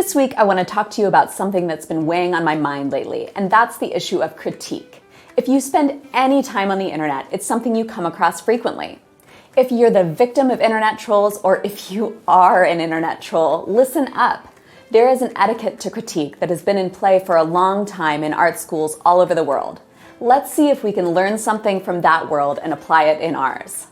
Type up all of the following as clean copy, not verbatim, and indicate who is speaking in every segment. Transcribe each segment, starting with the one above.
Speaker 1: This week, I want to talk to you about something that's been weighing on my mind lately, and that's the issue of critique. If you spend any time on the internet, it's something you come across frequently. If you're the victim of internet trolls, or if you are an internet troll, listen up. There is an etiquette to critique that has been in play for a long time in art schools all over the world. Let's see if we can learn something from that world and apply it in ours.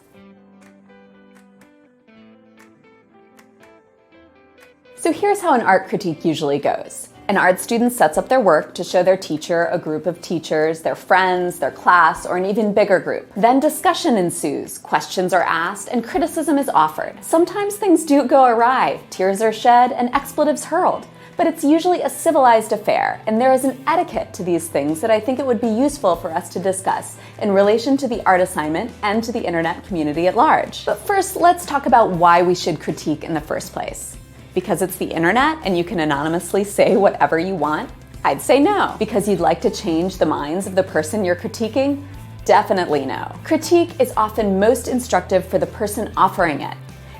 Speaker 1: So here's how an art critique usually goes. An art student sets up their work to show their teacher, a group of teachers, their friends, their class, or an even bigger group. Then discussion ensues, questions are asked, and criticism is offered. Sometimes things do go awry, tears are shed, and expletives hurled. But it's usually a civilized affair, and there is an etiquette to these things that I think it would be useful for us to discuss in relation to the art assignment and to the internet community at large. But first, let's talk about why we should critique in the first place. Because it's the internet and you can anonymously say whatever you want? I'd say no. Because you'd like to change the minds of the person you're critiquing? Definitely no. Critique is often most instructive for the person offering it.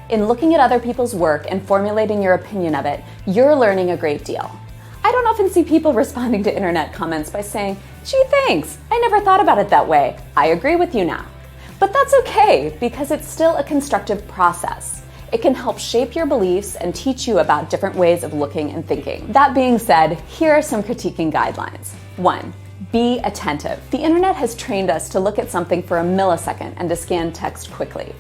Speaker 1: In looking at other people's work and formulating your opinion of it, you're learning a great deal. I don't often see people responding to internet comments by saying, "Gee, thanks, I never thought about it that way. I agree with you now." But that's okay, because it's still a constructive process. It can help shape your beliefs and teach you about different ways of looking and thinking. That being said, here are some critiquing guidelines. 1. Be attentive. The internet has trained us to look at something for a millisecond and to scan text quickly.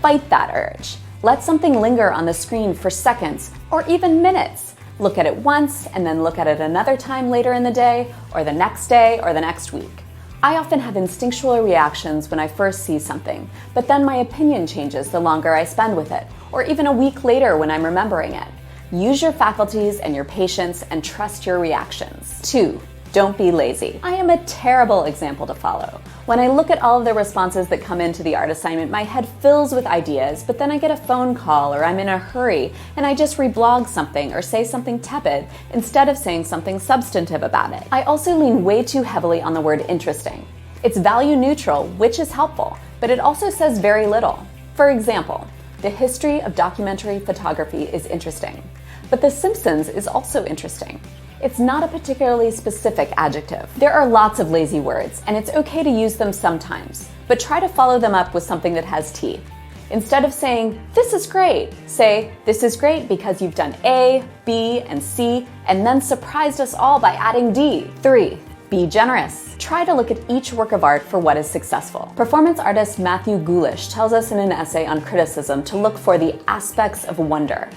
Speaker 1: Fight that urge. Let something linger on the screen for seconds or even minutes. Look at it once and then look at it another time later in the day or the next week. I often have instinctual reactions when I first see something, but then my opinion changes the longer I spend with it, or even a week later when I'm remembering it. Use your faculties and your patience and trust your reactions. 2. Don't be lazy. I am a terrible example to follow. When I look at all of the responses that come into the art assignment, my head fills with ideas, but then I get a phone call or I'm in a hurry and I just reblog something or say something tepid instead of saying something substantive about it. I also lean way too heavily on the word interesting. It's value neutral, which is helpful, but it also says very little. For example, the history of documentary photography is interesting, but The Simpsons is also interesting. It's not a particularly specific adjective. There are lots of lazy words, and it's okay to use them sometimes, but try to follow them up with something that has teeth. Instead of saying, "This is great," say, "This is great because you've done A, B, and C, and then surprised us all by adding D." 3. Be generous. Try to look at each work of art for what is successful. Performance artist Matthew Gulish tells us in an essay on criticism to look for the aspects of wonder.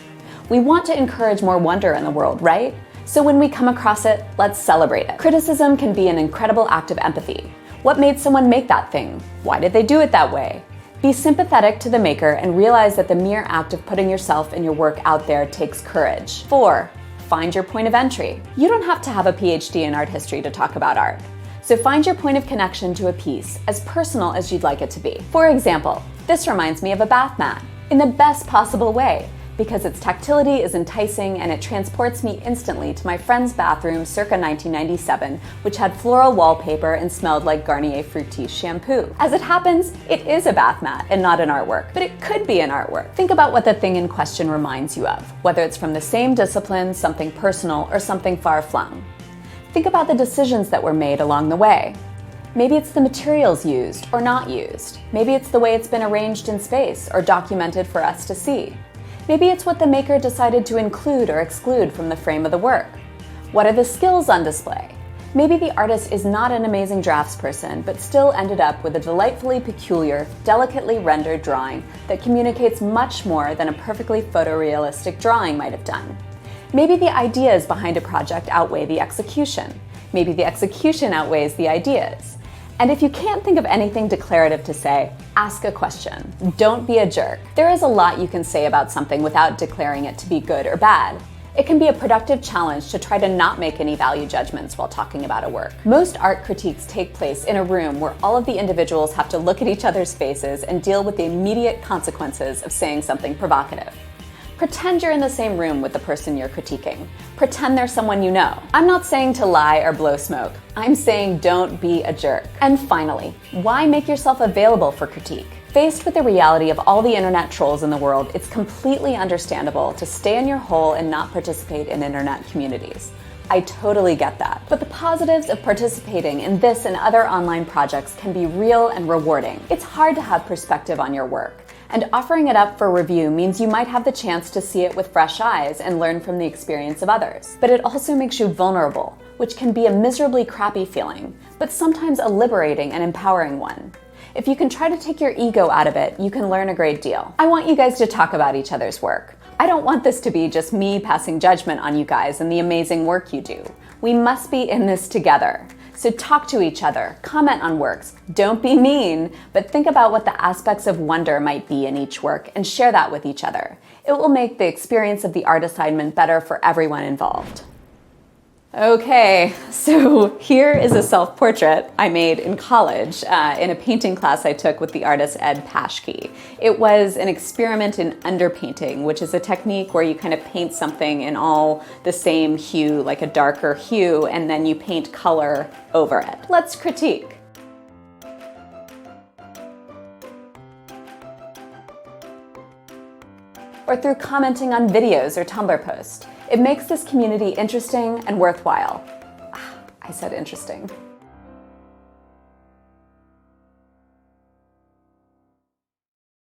Speaker 1: We want to encourage more wonder in the world, right? So when we come across it, let's celebrate it. Criticism can be an incredible act of empathy. What made someone make that thing? Why did they do it that way? Be sympathetic to the maker and realize that the mere act of putting yourself and your work out there takes courage. 4. Find your point of entry. You don't have to have a PhD in art history to talk about art. So find your point of connection to a piece, as personal as you'd like it to be. For example, this reminds me of a bath mat, in the best possible way, because its tactility is enticing and it transports me instantly to my friend's bathroom circa 1997, which had floral wallpaper and smelled like Garnier Fructis shampoo. As it happens, it is a bath mat and not an artwork, but it could be an artwork. Think about what the thing in question reminds you of, whether it's from the same discipline, something personal, or something far-flung. Think about the decisions that were made along the way. Maybe it's the materials used or not used. Maybe it's the way it's been arranged in space or documented for us to see. Maybe it's what the maker decided to include or exclude from the frame of the work. What are the skills on display? Maybe the artist is not an amazing draftsperson, but still ended up with a delightfully peculiar, delicately rendered drawing that communicates much more than a perfectly photorealistic drawing might have done. Maybe the ideas behind a project outweigh the execution. Maybe the execution outweighs the ideas. And if you can't think of anything declarative to say, ask a question. Don't be a jerk. There is a lot you can say about something without declaring it to be good or bad. It can be a productive challenge to try to not make any value judgments while talking about a work. Most art critiques take place in a room where all of the individuals have to look at each other's faces and deal with the immediate consequences of saying something provocative. Pretend you're in the same room with the person you're critiquing. Pretend they're someone you know. I'm not saying to lie or blow smoke. I'm saying don't be a jerk. And finally, why make yourself available for critique? Faced with the reality of all the internet trolls in the world, it's completely understandable to stay in your hole and not participate in internet communities. I totally get that. But the positives of participating in this and other online projects can be real and rewarding. It's hard to have perspective on your work, and offering it up for review means you might have the chance to see it with fresh eyes and learn from the experience of others. But it also makes you vulnerable, which can be a miserably crappy feeling, but sometimes a liberating and empowering one. If you can try to take your ego out of it, you can learn a great deal. I want you guys to talk about each other's work. I don't want this to be just me passing judgment on you guys and the amazing work you do. We must be in this together. So talk to each other, comment on works, don't be mean, but think about what the aspects of wonder might be in each work and share that with each other. It will make the experience of the art assignment better for everyone involved. Okay, so here is a self-portrait I made in college in a painting class I took with the artist Ed Paschke. It was an experiment in underpainting, which is a technique where you kind of paint something in all the same hue, like a darker hue, and then you paint color over it. Let's critique. Or through commenting on videos or Tumblr posts. It makes this community interesting and worthwhile. I said interesting.